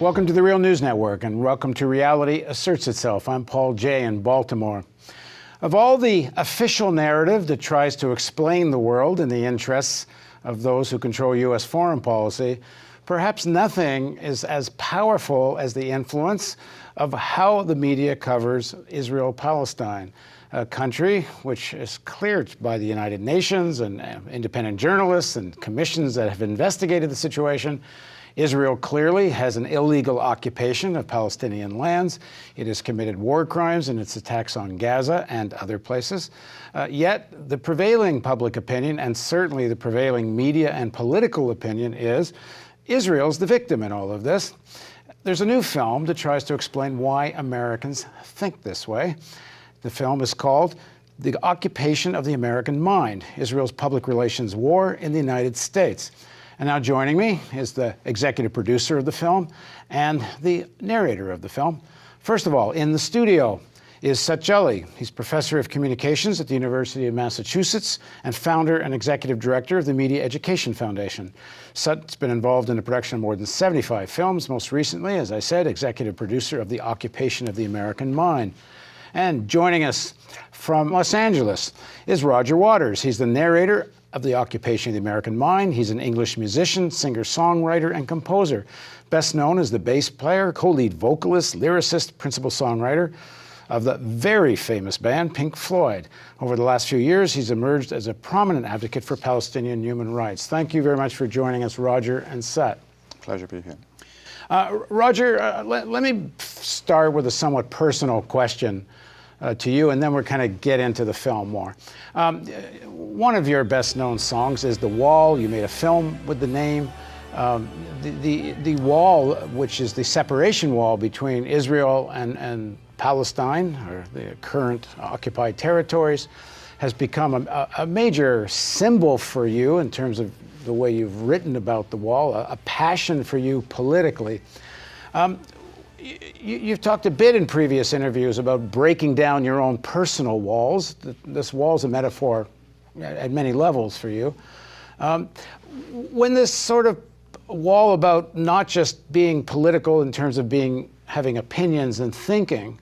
Welcome to the Real News Network, and welcome to Reality Asserts Itself. I'm Paul Jay in Baltimore. Of all the official narrative that tries to explain the world in the interests of those who control U.S. foreign policy, perhaps nothing is as powerful as the influence of how the media covers Israel-Palestine, a country which is cleared by the United Nations and independent journalists and commissions that have investigated the situation. Israel clearly has an illegal occupation of Palestinian lands. It has committed war crimes in its attacks on Gaza and other places. Yet the prevailing public opinion, and certainly the prevailing media and political opinion, is Israel's the victim in all of this. There's a new film that tries to explain why Americans think this way. The film is called The Occupation of the American Mind, Israel's Public Relations War in the United States. And now joining me is the executive producer of the film and the narrator of the film. First of all, in the studio is Sut Jhally. He's professor of communications at the University of Massachusetts and founder and executive director of the Media Education Foundation. Sut's been involved in the production of more than 75 films, most recently, as I said, executive producer of The Occupation of the American Mind. And joining us from Los Angeles is Roger Waters. He's the narrator of The Occupation of the American Mind. He's an English musician, singer-songwriter, and composer, best known as the bass player, co-lead vocalist, lyricist, principal songwriter of the very famous band Pink Floyd. Over the last few years, he's emerged as a prominent advocate for Palestinian human rights. Thank you very much for joining us, Roger and Sut. Pleasure to be here. Roger, let me start with a somewhat personal question to you, and then we'll kind of get into the film more. One of your best-known songs is The Wall. You made a film with the name. The wall, which is the separation wall between Israel and Palestine, or the current occupied territories, has become a major symbol for you in terms of the way you've written about the wall, a passion for you politically. You've talked a bit in previous interviews about breaking down your own personal walls. This wall's a metaphor at many levels for you. When this sort of wall about not just being political in terms of having opinions and thinking,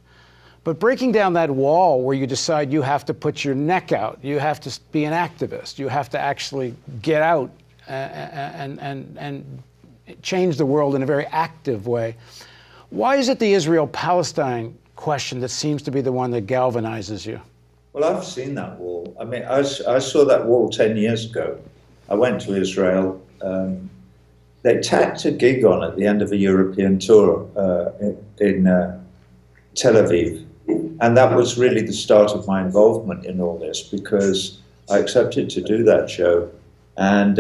but breaking down that wall where you decide you have to put your neck out, you have to be an activist, you have to actually get out and change the world in a very active way. Why is it the Israel-Palestine question that seems to be the one that galvanizes you? Well, I've seen that wall. I mean, I saw that wall 10 years ago. I went to Israel. They tacked a gig on at the end of a European tour in Tel Aviv. And that was really the start of my involvement in all this, because I accepted to do that show. And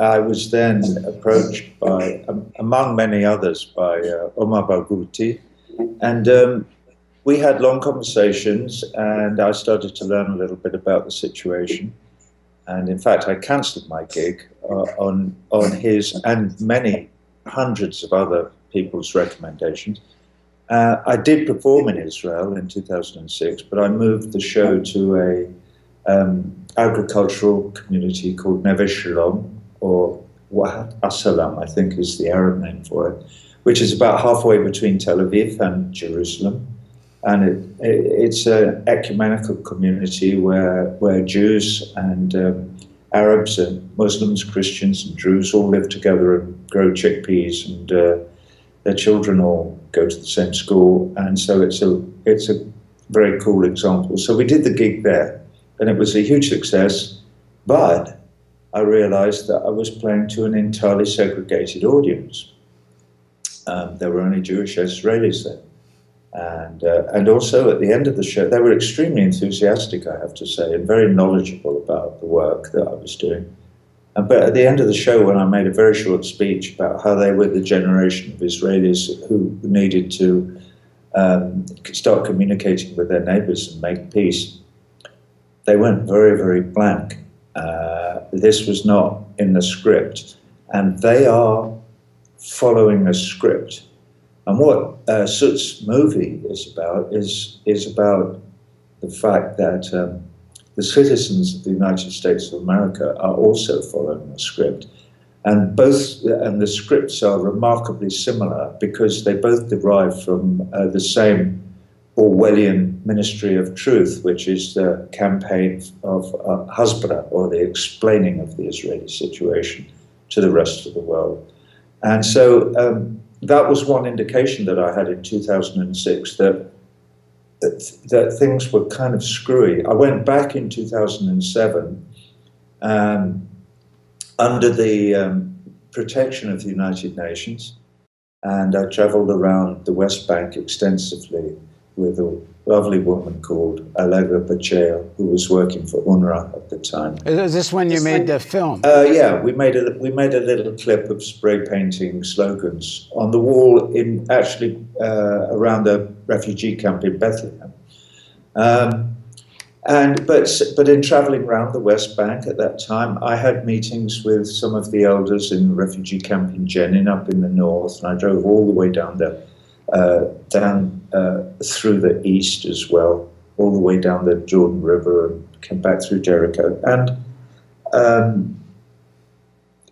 I was then approached by, among many others, by Omar Barghouti. And we had long conversations, and I started to learn a little bit about the situation. And in fact, I cancelled my gig on his and many hundreds of other people's recommendations. I did perform in Israel in 2006, but I moved the show to a agricultural community called Neve Shalom, or Wahat Asalam, I think is the Arab name for it, which is about halfway between Tel Aviv and Jerusalem. And it's an ecumenical community where Jews and Arabs and Muslims, Christians and Druze all live together and grow chickpeas, and their children all go to the same school. And so it's a very cool example. So we did the gig there. And it was a huge success, but I realized that I was playing to an entirely segregated audience. There were only Jewish Israelis there. And also at the end of the show, they were extremely enthusiastic, I have to say, and very knowledgeable about the work that I was doing. But at the end of the show, when I made a very short speech about how they were the generation of Israelis who needed to start communicating with their neighbors and make peace, they went very, very blank. This was not in the script. And they are following a script. And what Sut's movie is about the fact that the citizens of the United States of America are also following a script. And the scripts are remarkably similar because they both derive from the same Orwellian Ministry of Truth, which is the campaign of Hasbara, or the explaining of the Israeli situation to the rest of the world. And so that was one indication that I had in 2006 that things were kind of screwy. I went back in 2007 under the protection of the United Nations, and I traveled around the West Bank extensively with a lovely woman called Allegra Pacheco, who was working for UNRWA at the time. Is this when you made the film? Yeah, we made a little clip of spray painting slogans on the wall in actually around the refugee camp in Bethlehem. But in traveling around the West Bank at that time, I had meetings with some of the elders in the refugee camp in Jenin up in the north, and I drove all the way down there, through the east as well, all the way down the Jordan River, and came back through Jericho. And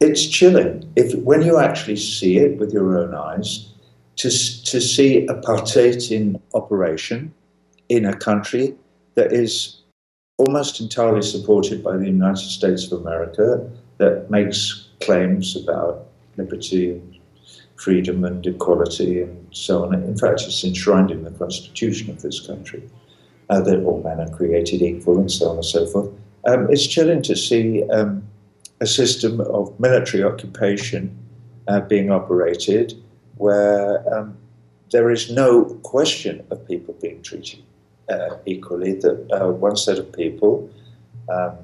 it's chilling when you actually see it with your own eyes, to see apartheid in operation in a country that is almost entirely supported by the United States of America, that makes claims about liberty and freedom and equality and so on. In fact, it's enshrined in the constitution of this country, that all men are created equal and so on and so forth. It's chilling to see a system of military occupation being operated where there is no question of people being treated equally, that one set of people are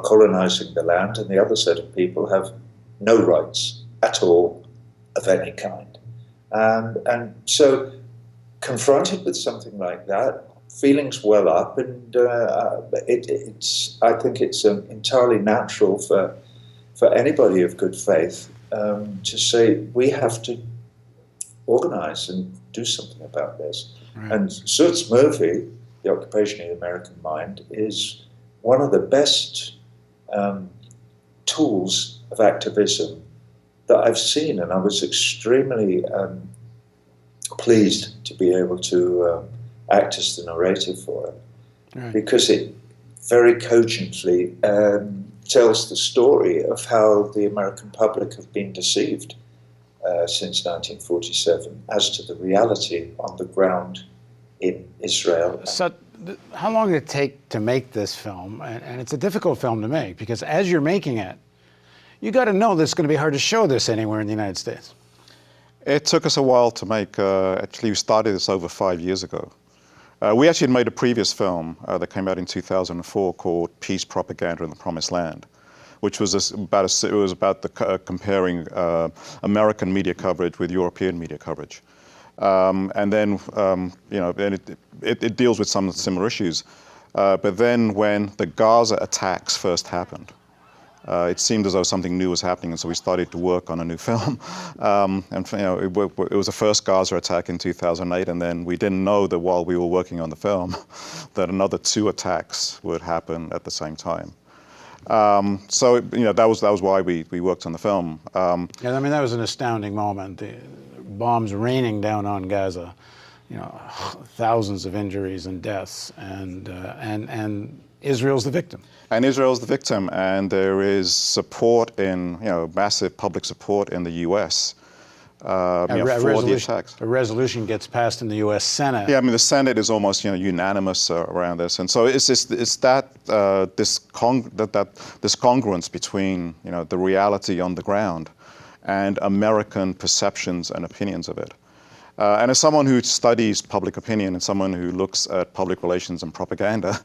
colonizing the land and the other set of people have no rights at all of any kind. And so confronted with something like that, feelings well up, and I think it's entirely natural for anybody of good faith to say, we have to organize and do something about this. Right. And Sut's movie, The Occupation of the American Mind, is one of the best tools of activism that I've seen, and I was extremely pleased to be able to act as the narrative for it, right, because it very cogently tells the story of how the American public have been deceived since 1947 as to the reality on the ground in Israel. So, how long did it take to make this film? And it's a difficult film to make, because as you're making it, you got to know that it's going to be hard to show this anywhere in the United States. It took us a while to make. Actually, we started this over 5 years ago. We actually had made a previous film that came out in 2004 called Peace, Propaganda in the Promised Land, which was about comparing American media coverage with European media coverage. And then, it deals with some similar issues. But then when the Gaza attacks first happened, it seemed as though something new was happening, and so we started to work on a new film. It was the first Gaza attack in 2008, and then we didn't know that while we were working on the film, that another 2 attacks would happen at the same time. That was why we worked on the film. Yeah, I mean, that was an astounding moment. The bombs raining down on Gaza, thousands of injuries and deaths, and Israel's the victim. And Israel's the victim, and there is support massive public support in the U.S. For the attacks. A resolution gets passed in the U.S. Senate. Yeah, I mean, the Senate is almost unanimous around this, and so it's that congruence between the reality on the ground and American perceptions and opinions of it. And as someone who studies public opinion and someone who looks at public relations and propaganda,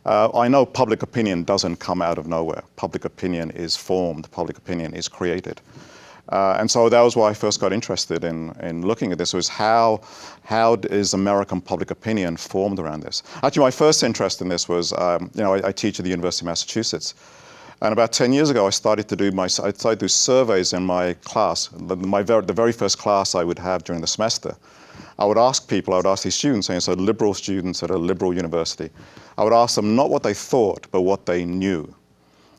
I know public opinion doesn't come out of nowhere. Public opinion is formed. Public opinion is created. And so that was why I first got interested in looking at this, was how is American public opinion formed around this? Actually, my first interest in this was, I teach at the University of Massachusetts. And about 10 years ago, I started to do surveys in my class. The very first class I would have during the semester. I would ask these students, so liberal students at a liberal university, I would ask them not what they thought, but what they knew.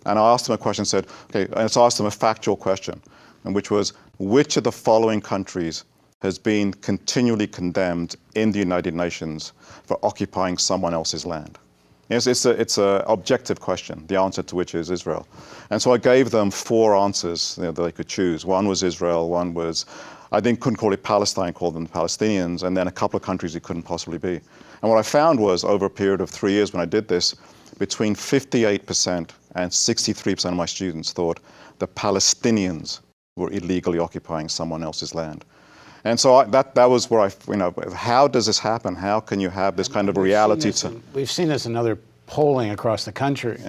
And I asked them a question, said, okay, and so I asked them a factual question, and which was, which of the following countries has been continually condemned in the United Nations for occupying someone else's land? Yes, it's an objective question, the answer to which is Israel. And so I gave them 4 answers that they could choose. One was Israel, one was, couldn't call it Palestine, called them the Palestinians, and then a couple of countries it couldn't possibly be. And what I found was, over a period of 3 years when I did this, between 58% and 63% of my students thought the Palestinians were illegally occupying someone else's land. And so that was where how does this happen? How can you have this kind of reality We've seen this in other polling across the country,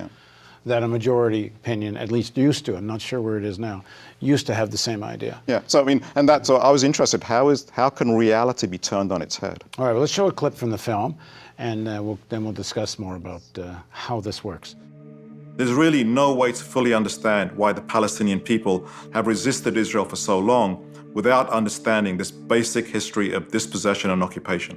that a majority opinion, at least used to, I'm not sure where it is now, used to have the same idea. Yeah, so so I was interested, how can reality be turned on its head? All right, well, let's show a clip from the film, and then we'll discuss more about how this works. There's really no way to fully understand why the Palestinian people have resisted Israel for so long without understanding this basic history of dispossession and occupation.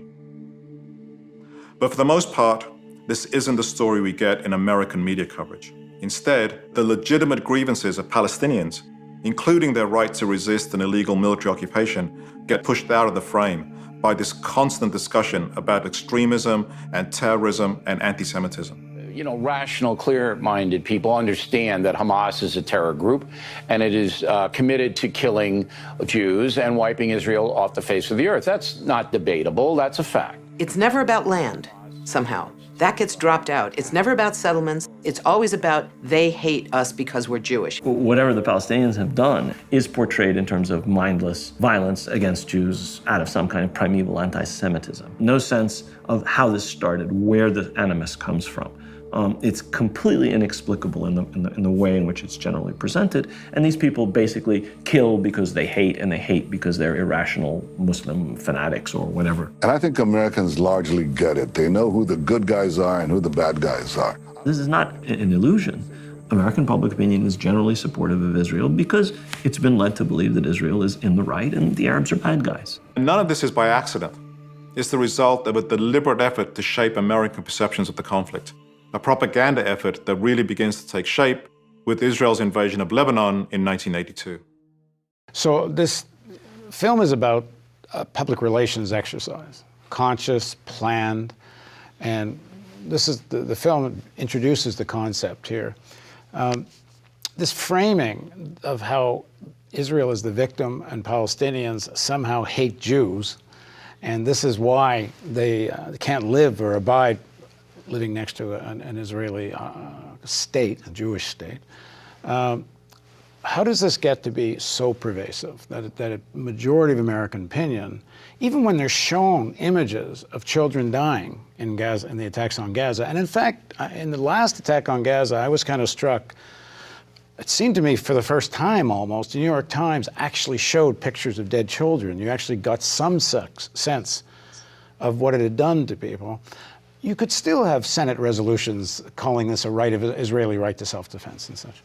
But for the most part, this isn't the story we get in American media coverage. Instead, the legitimate grievances of Palestinians, including their right to resist an illegal military occupation, get pushed out of the frame by this constant discussion about extremism and terrorism and anti-Semitism. You know, rational, clear-minded people understand that Hamas is a terror group and it is committed to killing Jews and wiping Israel off the face of the earth. That's not debatable. That's a fact. It's never about land, somehow. That gets dropped out. It's never about settlements. It's always about they hate us because we're Jewish. Whatever the Palestinians have done is portrayed in terms of mindless violence against Jews out of some kind of primeval anti-Semitism. No sense of how this started, where the animus comes from. It's completely inexplicable in the way in which it's generally presented. And these people basically kill because they hate, and they hate because they're irrational Muslim fanatics or whatever. And I think Americans largely get it. They know who the good guys are and who the bad guys are. This is not an illusion. American public opinion is generally supportive of Israel because it's been led to believe that Israel is in the right and the Arabs are bad guys. And none of this is by accident. It's the result of a deliberate effort to shape American perceptions of the conflict. A propaganda effort that really begins to take shape with Israel's invasion of Lebanon in 1982. So this film is about a public relations exercise, conscious, planned, and this is the film introduces the concept here. This framing of how Israel is the victim and Palestinians somehow hate Jews, and this is why they can't live or abide living next to an Israeli state, a Jewish state. How does this get to be so pervasive that a majority of American opinion, even when they're shown images of children dying in Gaza, in the attacks on Gaza, and in fact, in the last attack on Gaza, I was kind of struck. It seemed to me for the first time almost, the New York Times actually showed pictures of dead children. You actually got some sense of what it had done to people. You could still have Senate resolutions calling this a right of Israeli right to self-defense and such.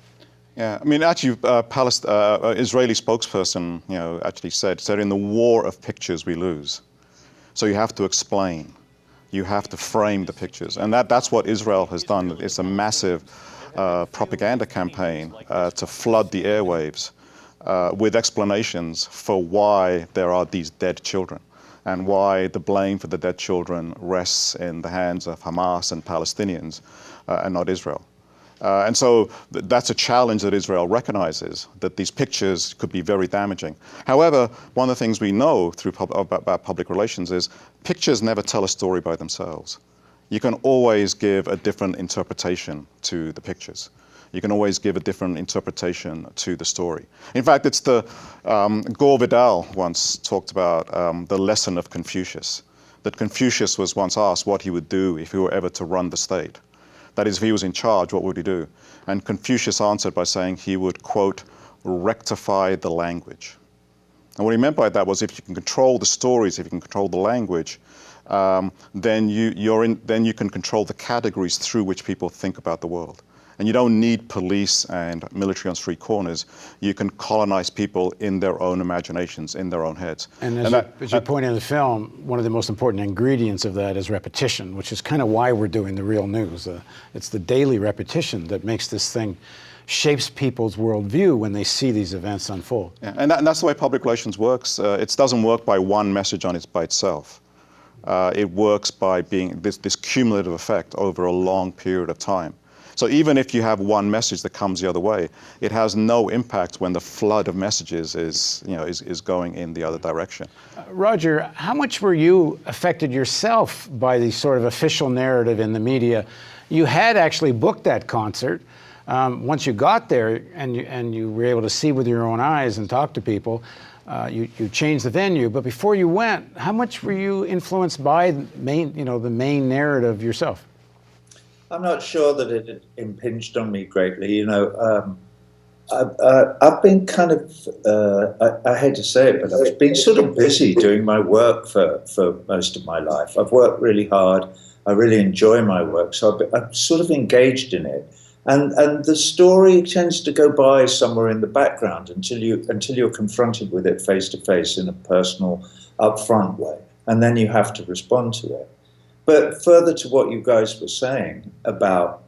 Yeah, I mean, actually, Israeli spokesperson, actually said in the war of pictures we lose. So you have to explain, you have to frame the pictures, and that's what Israel has done. It's a massive propaganda campaign to flood the airwaves with explanations for why there are these dead children, and why the blame for the dead children rests in the hands of Hamas and Palestinians and not Israel. And so that's a challenge that Israel recognizes, that these pictures could be very damaging. However, one of the things we know about public relations is pictures never tell a story by themselves. You can always give a different interpretation to the pictures. You can always give a different interpretation to the story. In fact, it's Gore Vidal once talked about the lesson of Confucius, that Confucius was once asked what he would do if he were ever to run the state. That is, if he was in charge, what would he do? And Confucius answered by saying he would, quote, rectify the language. And what he meant by that was if you can control the stories, if you can control the language, then you can control the categories through which people think about the world. And you don't need police and military on street corners. You can colonize people in their own imaginations, in their own heads. And as you point in the film, one of the most important ingredients of that is repetition, which is kind of why we're doing The Real News. It's the daily repetition that makes this thing, shapes people's worldview when they see these events unfold. Yeah, and that's the way public relations works. It doesn't work by one message by itself. It works by being this cumulative effect over a long period of time. So even if you have one message that comes the other way, it has no impact when the flood of messages is going in the other direction. Roger, how much were you affected yourself by the sort of official narrative in the media? You had actually booked that concert. Once you got there and you were able to see with your own eyes and talk to people, you changed the venue. But before you went, how much were you influenced by the main narrative yourself? I'm not sure that it impinged on me greatly. I've been kind of, I hate to say it, but I've been sort of busy doing my work for most of my life. I've worked really hard. I really enjoy my work, so I'm sort of engaged in it. And the story tends to go by somewhere in the background until you're confronted with it face to face in a personal, upfront way, and then you have to respond to it. But further to what you guys were saying about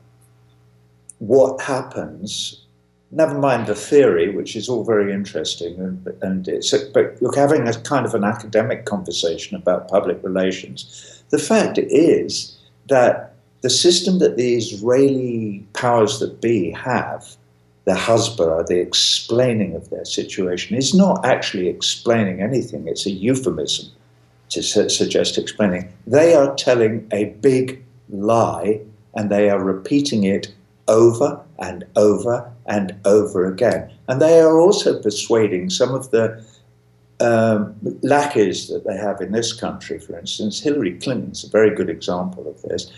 what happens, never mind the theory, which is all very interesting, but you're having a kind of an academic conversation about public relations. The fact is that the system that the Israeli powers that be have, the hasbara, the explaining of their situation, is not actually explaining anything. It's a euphemism to suggest explaining. They are telling a big lie, and they are repeating it over and over and over again. And they are also persuading some of the lackeys that they have in this country, for instance. Hillary Clinton's a very good example of this,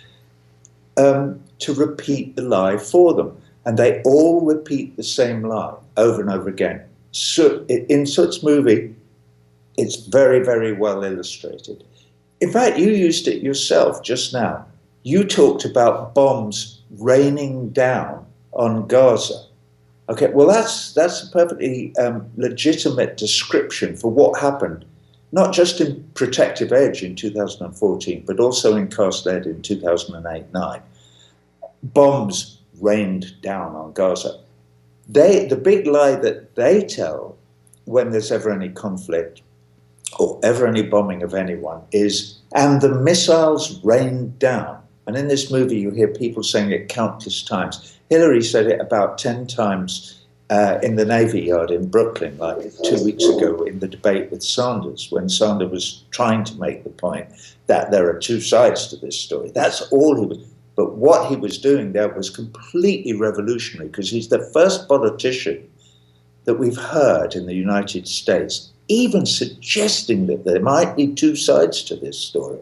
to repeat the lie for them. And they all repeat the same lie over and over again. In Sut's movie, it's very, very well illustrated. In fact, you used it yourself just now. You talked about bombs raining down on Gaza. Okay, well, that's a perfectly legitimate description for what happened, not just in Protective Edge in 2014, but also in Cast Lead in 2008-9. Bombs rained down on Gaza. The big lie that they tell when there's ever any conflict or ever any bombing of anyone is, and the missiles rained down. And in this movie, you hear people saying it countless times. Hillary said it about 10 times in the Navy Yard in Brooklyn, like 2 weeks ago in the debate with Sanders, when Sanders was trying to make the point that there are two sides to this story. That's all he was. But what he was doing there was completely revolutionary, because he's the first politician that we've heard in the United States even suggesting that there might be two sides to this story.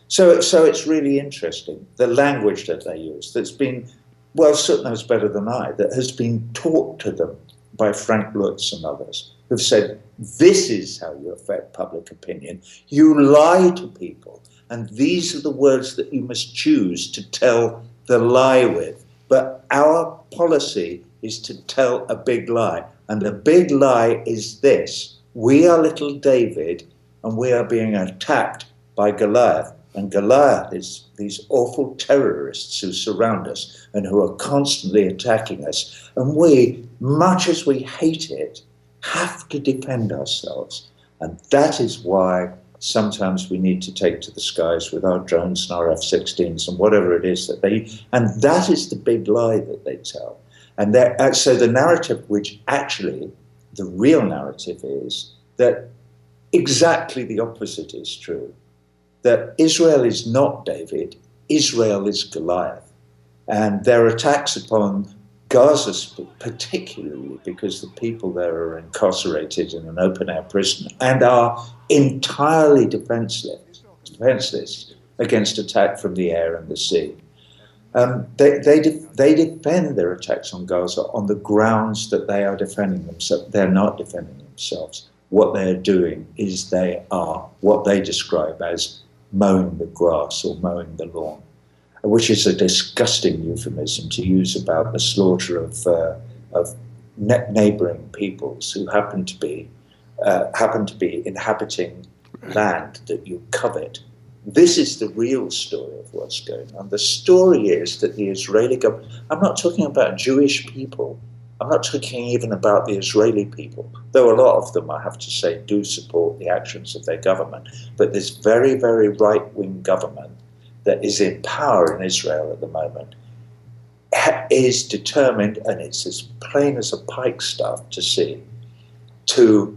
So it's really interesting, the language that they use, that's been, well, Sut knows better than I, that has been taught to them by Frank Lutz and others, who've said, this is how you affect public opinion. You lie to people, and these are the words that you must choose to tell the lie with. But our policy is to tell a big lie, and the big lie is this: we are little David, and we are being attacked by Goliath. And Goliath is these awful terrorists who surround us and who are constantly attacking us. And we, much as we hate it, have to defend ourselves. And that is why sometimes we need to take to the skies with our drones and our F-16s and whatever it is that and that is the big lie that they tell. And so the narrative, which actually the real narrative is that exactly the opposite is true. That Israel is not David, Israel is Goliath. And their attacks upon Gaza, particularly because the people there are incarcerated in an open-air prison and are entirely defenseless against attack from the air and the sea. They defend their attacks on Gaza on the grounds that they are defending themselves. They're not defending themselves. What they're doing is they are what they describe as mowing the grass or mowing the lawn, which is a disgusting euphemism to use about the slaughter of neighbouring peoples who happen to be inhabiting land that you covet. This is the real story of what's going on. The story is that the Israeli government, I'm not talking about Jewish people, I'm not talking even about the Israeli people, though a lot of them, I have to say, do support the actions of their government. But this very, very right-wing government that is in power in Israel at the moment is determined, and it's as plain as a pikestaff to see, to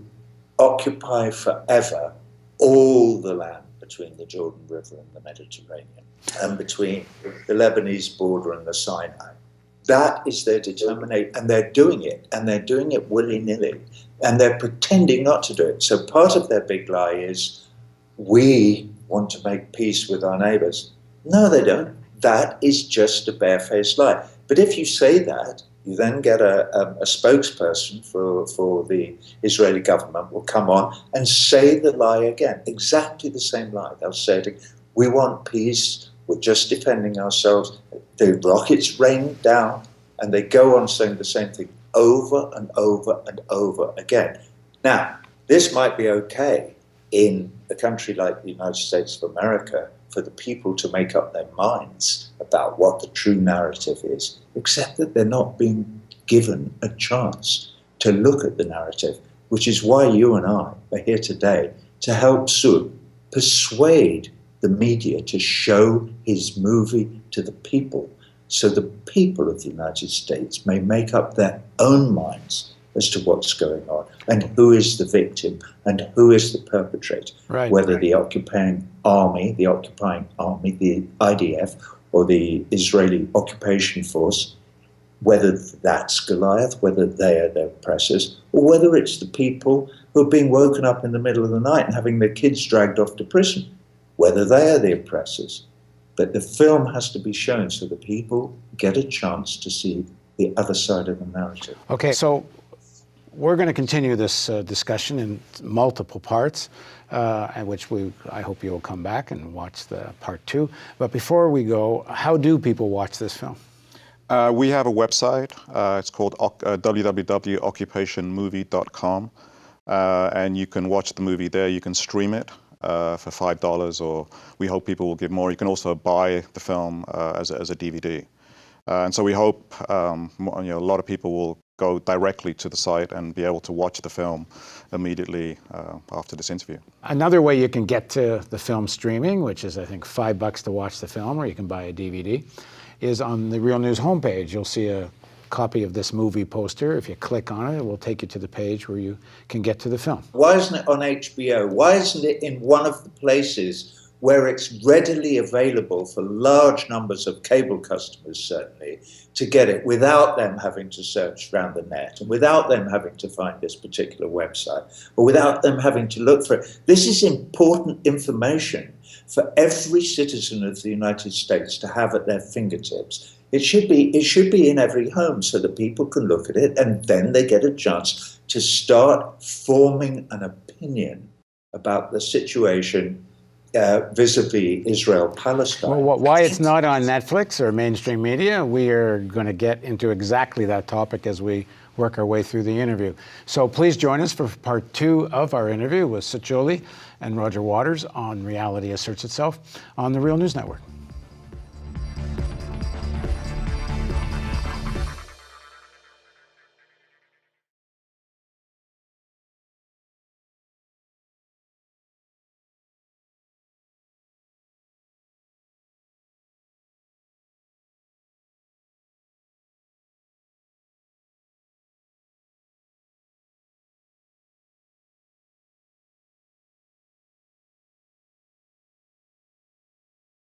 occupy forever all the land between the Jordan River and the Mediterranean, and between the Lebanese border and the Sinai. That is their determination, and they're doing it willy-nilly, and they're pretending not to do it. So part of their big lie is, we want to make peace with our neighbors. No, they don't. That is just a barefaced lie. But if you say that, you then get a spokesperson for the Israeli government will come on and say the lie again, exactly the same lie. They'll say, we want peace, we're just defending ourselves. The rockets rain down, and they go on saying the same thing over and over and over again. Now, this might be okay in a country like the United States of America for the people to make up their minds about what the true narrative is, except that they're not being given a chance to look at the narrative, which is why you and I are here today to help Sut persuade the media to show his movie to the people, so the people of the United States may make up their own minds as to what's going on and who is the victim and who is the perpetrator, whether the occupying army, the IDF, or the Israeli occupation force, whether that's Goliath, whether they are the oppressors, or whether it's the people who are being woken up in the middle of the night and having their kids dragged off to prison, whether they are the oppressors. But the film has to be shown so that people get a chance to see the other side of the narrative. Okay, so we're going to continue this discussion in multiple parts, in which I hope you'll come back and watch the part 2. But before we go, how do people watch this film? We have a website. It's called www.occupationmovie.com. And you can watch the movie there. You can stream it for $5, or we hope people will give more. You can also buy the film as a DVD. And so we hope a lot of people will go directly to the site and be able to watch the film immediately after this interview. Another way you can get to the film streaming, which is I think $5 to watch the film, or you can buy a DVD, is on the Real News homepage. You'll see a copy of this movie poster. If you click on it, it will take you to the page where you can get to the film. Why isn't it on HBO? Why isn't it in one of the places where it's readily available for large numbers of cable customers, certainly, to get it without them having to search around the net and without them having to find this particular website or without them having to look for it? This is important information for every citizen of the United States to have at their fingertips. It should be in every home so that people can look at it and then they get a chance to start forming an opinion about the situation vis-a-vis Israel-Palestine. Well, why it's not on Netflix or mainstream media, we are going to get into exactly that topic as we work our way through the interview. So please join us for part 2 of our interview with Sut Jhally and Roger Waters on Reality Asserts Itself on the Real News Network.